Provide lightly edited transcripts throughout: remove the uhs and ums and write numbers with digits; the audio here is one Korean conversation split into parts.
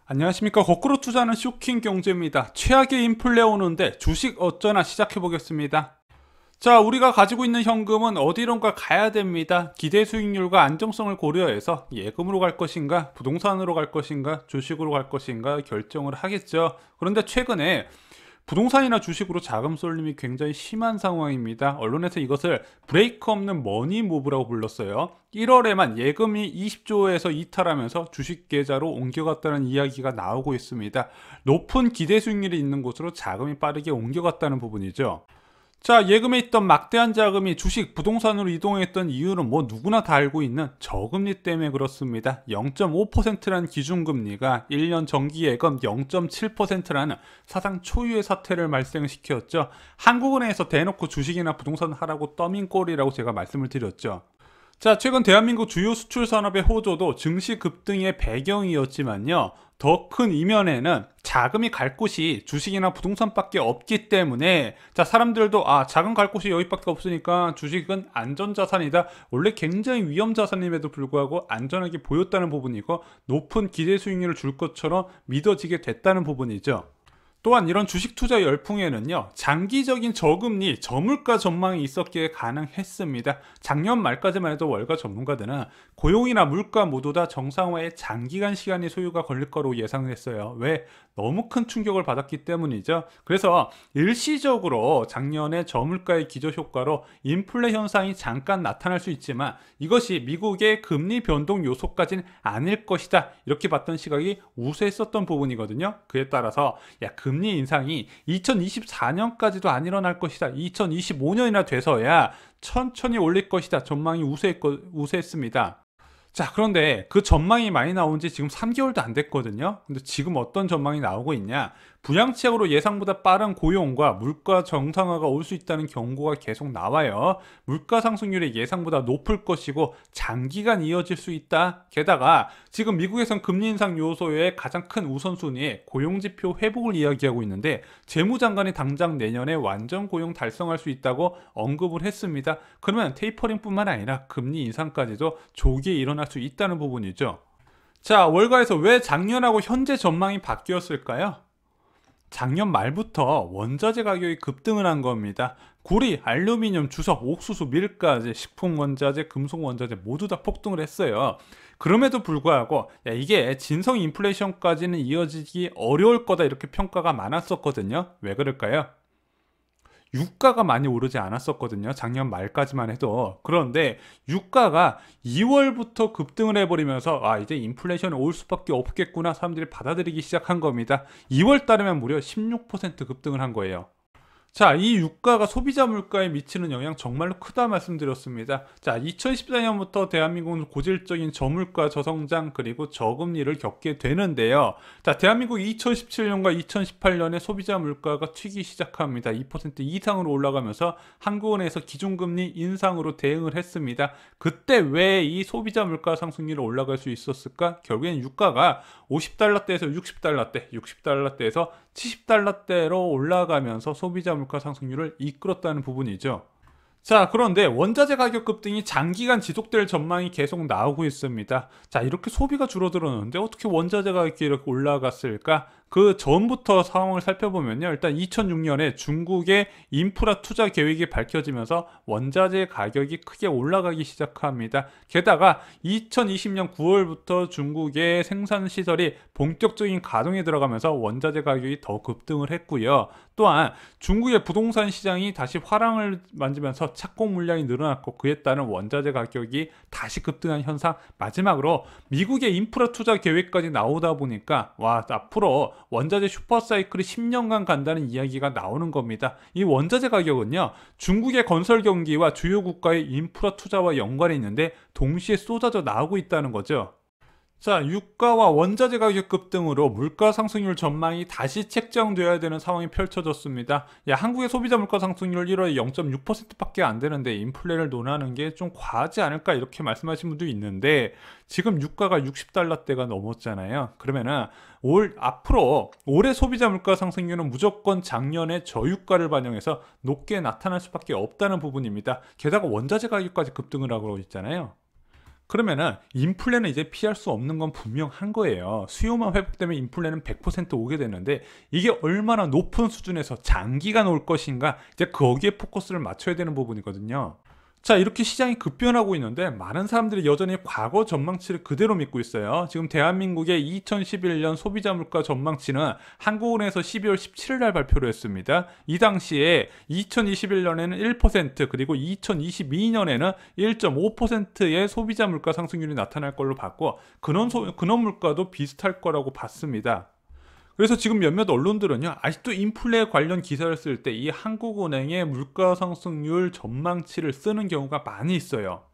안녕하십니까. 거꾸로 투자는 쇼킹 경제입니다. 최악의 인플레 오는데 주식 어쩌나 시작해 보겠습니다. 자, 우리가 가지고 있는 현금은 어디론가 가야 됩니다. 기대 수익률과 안정성을 고려해서 예금으로 갈 것인가, 부동산으로 갈 것인가, 주식으로 갈 것인가 결정을 하겠죠. 그런데 최근에 부동산이나 주식으로 자금 쏠림이 굉장히 심한 상황입니다. 언론에서 이것을 브레이크 없는 머니 무브라고 불렀어요. 1월에만 예금이 20조에서 이탈하면서 주식 계좌로 옮겨갔다는 이야기가 나오고 있습니다. 높은 기대 수익률이 있는 곳으로 자금이 빠르게 옮겨갔다는 부분이죠. 자, 예금에 있던 막대한 자금이 주식, 부동산으로 이동했던 이유는 뭐 누구나 다 알고 있는 저금리 때문에 그렇습니다. 0.5%라는 기준금리가 1년 정기예금 0.7%라는 사상 초유의 사태를 발생시켰죠. 한국은행에서 대놓고 주식이나 부동산 하라고 떠민 꼴이라고 제가 말씀을 드렸죠. 자, 최근 대한민국 주요 수출 산업의 호조도 증시 급등의 배경이었지만요. 더 큰 이면에는 자금이 갈 곳이 주식이나 부동산밖에 없기 때문에 사람들도 자금 갈 곳이 여기밖에 없으니까 주식은 안전자산이다. 원래 굉장히 위험자산임에도 불구하고 안전하게 보였다는 부분이고 높은 기대 수익률을 줄 것처럼 믿어지게 됐다는 부분이죠. 또한 이런 주식 투자 열풍에는요, 장기적인 저금리, 저물가 전망이 있었기에 가능했습니다. 작년 말까지만 해도 월가 전문가들은 고용이나 물가 모두 다 정상화에 장기간 시간이 소요가 걸릴 거로 예상했어요. 왜? 너무 큰 충격을 받았기 때문이죠. 그래서 일시적으로 작년에 저물가의 기저효과로 인플레 현상이 잠깐 나타날 수 있지만 이것이 미국의 금리 변동 요소까지는 아닐 것이다. 이렇게 봤던 시각이 우세했었던 부분이거든요. 그에 따라서 금리 인상이 2024년까지도 안 일어날 것이다. 2025년이나 돼서야 천천히 올릴 것이다. 전망이 우세했습니다. 자, 그런데 그 전망이 많이 나온 지 지금 3개월도 안 됐거든요. 근데 지금 어떤 전망이 나오고 있냐? 부양책으로 예상보다 빠른 고용과 물가 정상화가 올 수 있다는 경고가 계속 나와요. 물가 상승률이 예상보다 높을 것이고 장기간 이어질 수 있다. 게다가 지금 미국에선 금리 인상 요소의 가장 큰 우선순위에 고용지표 회복을 이야기하고 있는데 재무장관이 당장 내년에 완전 고용 달성할 수 있다고 언급을 했습니다. 그러면 테이퍼링뿐만 아니라 금리 인상까지도 조기에 일어날 수 있다는 부분이죠. 자, 월가에서 왜 작년하고 현재 전망이 바뀌었을까요? 작년 말부터 원자재 가격이 급등을 한 겁니다. 구리, 알루미늄, 주석, 옥수수, 밀가지, 식품 원자재, 금속 원자재 모두 다 폭등을 했어요. 그럼에도 불구하고 이게 진성 인플레이션까지는 이어지기 어려울 거다 이렇게 평가가 많았었거든요. 왜 그럴까요? 유가가 많이 오르지 않았었거든요. 작년 말까지만 해도. 그런데 유가가 2월부터 급등을 해버리면서 이제 인플레이션이 올 수밖에 없겠구나 사람들이 받아들이기 시작한 겁니다. 2월 달에만 무려 16% 급등을 한 거예요. 자, 이 유가가 소비자 물가에 미치는 영향 정말로 크다 말씀드렸습니다. 자, 2014년부터 대한민국은 고질적인 저물가, 저성장, 그리고 저금리를 겪게 되는데요. 자, 대한민국이 2017년과 2018년에 소비자 물가가 튀기 시작합니다. 2% 이상으로 올라가면서 한국은행에서 기준금리 인상으로 대응을 했습니다. 그때 왜 이 소비자 물가 상승률이 올라갈 수 있었을까? 결국엔 유가가 50달러대에서 60달러대, 60달러대에서 70달러대로 올라가면서 소비자 물가 상승률을 이끌었다는 부분이죠. 자, 그런데 원자재 가격 급등이 장기간 지속될 전망이 계속 나오고 있습니다. 자, 이렇게 소비가 줄어들었는데 어떻게 원자재 가격이 이렇게 올라갔을까? 그 전부터 상황을 살펴보면요. 일단 2006년에 중국의 인프라 투자 계획이 밝혀지면서 원자재 가격이 크게 올라가기 시작합니다. 게다가 2020년 9월부터 중국의 생산 시설이 본격적인 가동에 들어가면서 원자재 가격이 더 급등을 했고요. 또한 중국의 부동산 시장이 다시 화랑을 만지면서 착공 물량이 늘어났고 그에 따른 원자재 가격이 다시 급등한 현상. 마지막으로 미국의 인프라 투자 계획까지 나오다 보니까 앞으로 원자재 슈퍼사이클이 10년간 간다는 이야기가 나오는 겁니다. 이 원자재 가격은요, 중국의 건설 경기와 주요 국가의 인프라 투자와 연관이 있는데 동시에 쏟아져 나오고 있다는 거죠. 자, 유가와 원자재 가격 급등으로 물가 상승률 전망이 다시 책정되어야 되는 상황이 펼쳐졌습니다. 한국의 소비자 물가 상승률 1월에 0.6%밖에 안 되는데 인플레를 논하는 게 좀 과하지 않을까 이렇게 말씀하신 분도 있는데 지금 유가가 60달러대가 넘었잖아요. 그러면은 앞으로 올해 소비자 물가 상승률은 무조건 작년의 저유가를 반영해서 높게 나타날 수밖에 없다는 부분입니다. 게다가 원자재 가격까지 급등을 하고 있잖아요. 그러면은 인플레는 이제 피할 수 없는 건 분명한 거예요. 수요만 회복되면 인플레는 100% 오게 되는데 이게 얼마나 높은 수준에서 장기간 올 것인가, 이제 거기에 포커스를 맞춰야 되는 부분이거든요. 자, 이렇게 시장이 급변하고 있는데 많은 사람들이 여전히 과거 전망치를 그대로 믿고 있어요. 지금 대한민국의 2011년 소비자 물가 전망치는 한국은행에서 12월 17일 날 발표를 했습니다. 이 당시에 2021년에는 1%, 그리고 2022년에는 1.5%의 소비자 물가 상승률이 나타날 걸로 봤고, 근원 물가도 비슷할 거라고 봤습니다. 그래서 지금 몇몇 언론들은요, 아직도 인플레 관련 기사를 쓸 때 이 한국은행의 물가 상승률 전망치를 쓰는 경우가 많이 있어요.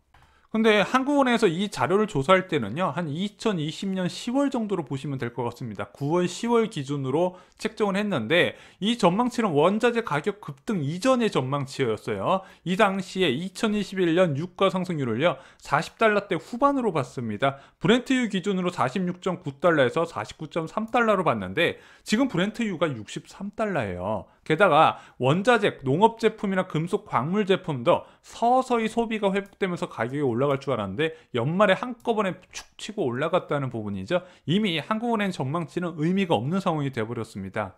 근데 한국은행에서 이 자료를 조사할 때는요, 한 2020년 10월 정도로 보시면 될 것 같습니다. 9월, 10월 기준으로 책정을 했는데 이 전망치는 원자재 가격 급등 이전의 전망치였어요. 이 당시에 2021년 유가 상승률을요, 40달러대 후반으로 봤습니다. 브렌트유 기준으로 46.9달러에서 49.3달러로 봤는데 지금 브렌트유가 63달러예요. 게다가 원자재, 농업 제품이나 금속 광물 제품도 서서히 소비가 회복되면서 가격이 올라갈 줄 알았는데 연말에 한꺼번에 축 치고 올라갔다는 부분이죠. 이미 한국은행 전망치는 의미가 없는 상황이 되어버렸습니다.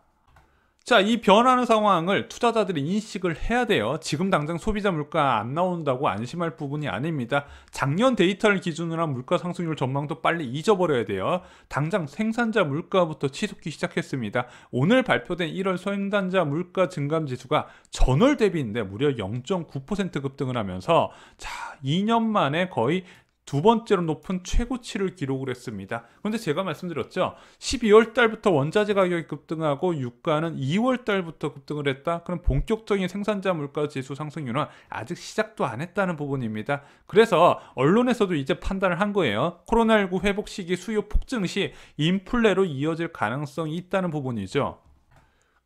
자, 이 변하는 상황을 투자자들이 인식을 해야 돼요. 지금 당장 소비자 물가 안 나온다고 안심할 부분이 아닙니다. 작년 데이터를 기준으로 한 물가 상승률 전망도 빨리 잊어버려야 돼요. 당장 생산자 물가부터 치솟기 시작했습니다. 오늘 발표된 1월 생산자 물가 증감 지수가 전월 대비인데 무려 0.9% 급등을 하면서, 자, 2년 만에 거의 두 번째로 높은 최고치를 기록을 했습니다. 그런데 제가 말씀드렸죠, 12월 달부터 원자재 가격이 급등하고 유가는 2월 달부터 급등을 했다. 그럼 본격적인 생산자 물가 지수 상승률은 아직 시작도 안 했다는 부분입니다. 그래서 언론에서도 이제 판단을 한 거예요. 코로나19 회복 시기 수요 폭증 시 인플레로 이어질 가능성이 있다는 부분이죠.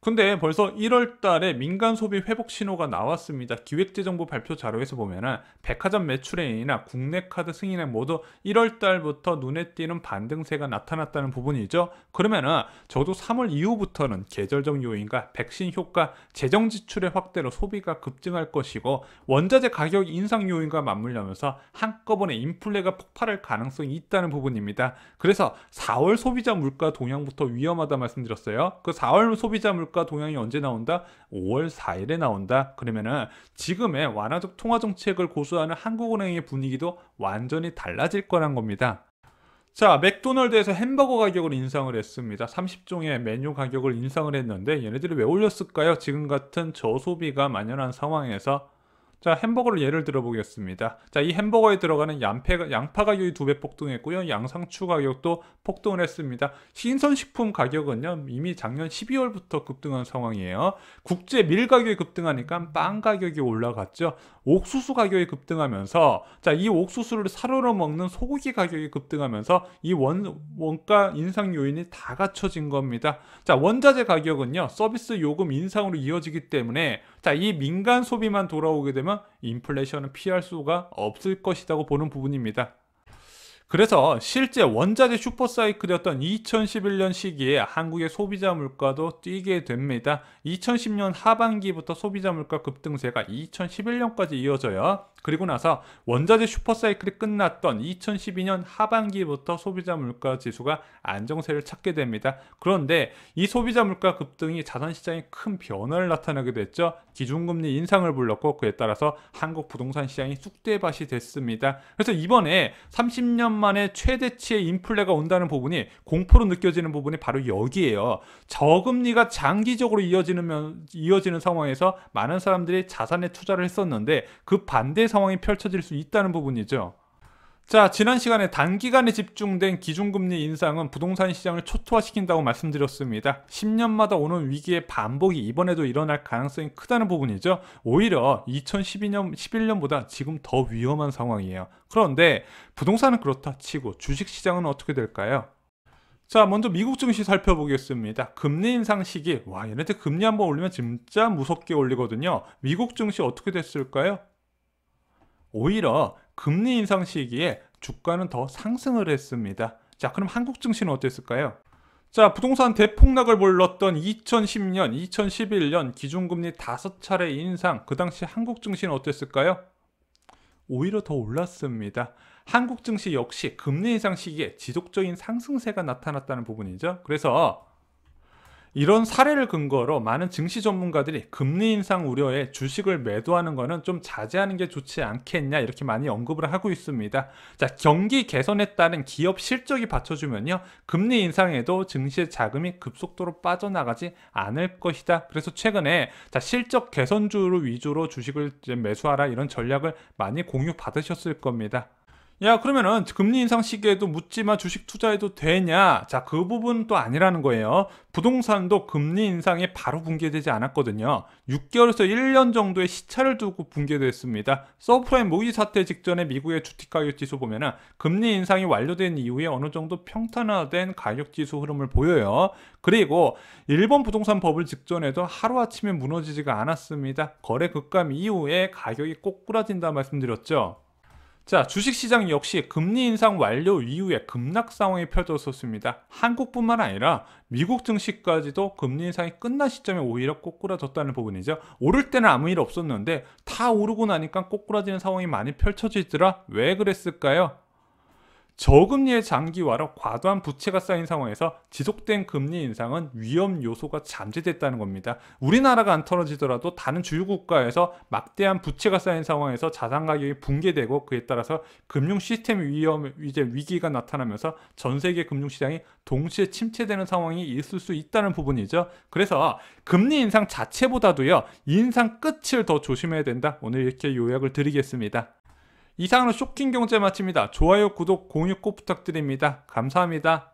근데 벌써 1월 달에 민간 소비 회복 신호가 나왔습니다. 기획재정부 발표 자료에서 보면은 백화점 매출액이나 국내 카드 승인액 모두 1월 달부터 눈에 띄는 반등세가 나타났다는 부분이죠. 그러면은 저도 3월 이후부터는 계절적 요인과 백신 효과, 재정 지출의 확대로 소비가 급증할 것이고, 원자재 가격 인상 요인과 맞물려면서 한꺼번에 인플레가 폭발할 가능성이 있다는 부분입니다. 그래서 4월 소비자 물가 동향부터 위험하다 말씀드렸어요. 그 4월 소비자 물가 동향이 언제 나온다? 5월 4일에 나온다. 그러면은 지금의 완화적 통화 정책을 고수하는 한국은행의 분위기도 완전히 달라질 거란 겁니다. 자, 맥도날드에서 햄버거 가격을 인상을 했습니다. 30종의 메뉴 가격을 인상을 했는데 얘네들이 왜 올렸을까요? 지금 같은 저소비가 만연한 상황에서. 자, 햄버거를 예를 들어 보겠습니다. 자, 이 햄버거에 들어가는 양파 가격이 2배 폭등했고요. 양상추 가격도 폭등을 했습니다. 신선식품 가격은요, 이미 작년 12월부터 급등한 상황이에요. 국제 밀 가격이 급등하니까 빵 가격이 올라갔죠. 옥수수 가격이 급등하면서, 자, 이 옥수수를 사료로 먹는 소고기 가격이 급등하면서 이 원가 인상 요인이 다 갖춰진 겁니다. 자, 원자재 가격은요, 서비스 요금 인상으로 이어지기 때문에, 자, 이 민간 소비만 돌아오게 되면 인플레이션은 피할 수가 없을 것이라고 보는 부분입니다. 그래서 실제 원자재 슈퍼사이클이었던 2011년 시기에 한국의 소비자 물가도 뛰게 됩니다. 2010년 하반기부터 소비자 물가 급등세가 2011년까지 이어져요. 그리고 나서 원자재 슈퍼사이클이 끝났던 2012년 하반기부터 소비자 물가 지수가 안정세를 찾게 됩니다. 그런데 이 소비자 물가 급등이 자산시장에 큰 변화를 나타나게 됐죠. 기준금리 인상을 불렀고, 그에 따라서 한국 부동산 시장이 쑥대밭이 됐습니다. 그래서 이번에 30년 만에 최대치의 인플레가 온다는 부분이 공포로 느껴지는 부분이 바로 여기에요. 저금리가 장기적으로 이어지는 상황에서 많은 사람들이 자산에 투자를 했었는데 그 반대 상황이 펼쳐질 수 있다는 부분이죠. 자, 지난 시간에 단기간에 집중된 기준금리 인상은 부동산 시장을 초토화시킨다고 말씀드렸습니다. 10년마다 오는 위기의 반복이 이번에도 일어날 가능성이 크다는 부분이죠. 오히려 2011년보다 지금 더 위험한 상황이에요. 그런데 부동산은 그렇다 치고 주식시장은 어떻게 될까요? 자, 먼저 미국 증시 살펴보겠습니다. 금리 인상 시기, 와, 얘네들 금리 한번 올리면 진짜 무섭게 올리거든요. 미국 증시 어떻게 됐을까요? 오히려 금리 인상 시기에 주가는 더 상승을 했습니다. 자, 그럼 한국 증시는 어땠을까요? 자, 부동산 대폭락을 불렀던 2010년, 2011년 기준금리 5차례 인상, 그 당시 한국 증시는 어땠을까요? 오히려 더 올랐습니다. 한국 증시 역시 금리 인상 시기에 지속적인 상승세가 나타났다는 부분이죠. 그래서 이런 사례를 근거로 많은 증시 전문가들이 금리 인상 우려에 주식을 매도하는 것은 좀 자제하는 게 좋지 않겠냐 이렇게 많이 언급을 하고 있습니다. 자, 경기 개선에 따른 기업 실적이 받쳐주면요, 금리 인상에도 증시의 자금이 급속도로 빠져나가지 않을 것이다. 그래서 최근에 실적 개선주를 위주로 주식을 이제 매수하라 이런 전략을 많이 공유 받으셨을 겁니다. 야, 그러면은 금리 인상 시기에도 묻지마 주식 투자해도 되냐? 자, 그 부분은 또 아니라는 거예요. 부동산도 금리 인상이 바로 붕괴되지 않았거든요. 6개월에서 1년 정도의 시차를 두고 붕괴됐습니다. 서프라임 모기 사태 직전에 미국의 주택가격 지수 보면은 금리 인상이 완료된 이후에 어느 정도 평탄화된 가격 지수 흐름을 보여요. 그리고 일본 부동산 버블 직전에도 하루아침에 무너지지가 않았습니다. 거래 급감 이후에 가격이 꼬꾸라진다 말씀드렸죠. 자, 주식시장 역시 금리 인상 완료 이후에 급락 상황이 펼쳐졌습니다. 한국뿐만 아니라 미국 증시까지도 금리 인상이 끝난 시점에 오히려 꼬꾸라졌다는 부분이죠. 오를 때는 아무 일 없었는데 다 오르고 나니까 꼬꾸라지는 상황이 많이 펼쳐지더라. 왜 그랬을까요? 저금리의 장기화로 과도한 부채가 쌓인 상황에서 지속된 금리 인상은 위험 요소가 잠재됐다는 겁니다. 우리나라가 안 털어지더라도 다른 주요 국가에서 막대한 부채가 쌓인 상황에서 자산 가격이 붕괴되고 그에 따라서 금융 시스템 위기가 나타나면서 전 세계 금융 시장이 동시에 침체되는 상황이 있을 수 있다는 부분이죠. 그래서 금리 인상 자체보다도요, 인상 끝을 더 조심해야 된다. 오늘 이렇게 요약을 드리겠습니다. 이상으로 쇼킹 경제 마칩니다. 좋아요, 구독, 공유 꼭 부탁드립니다. 감사합니다.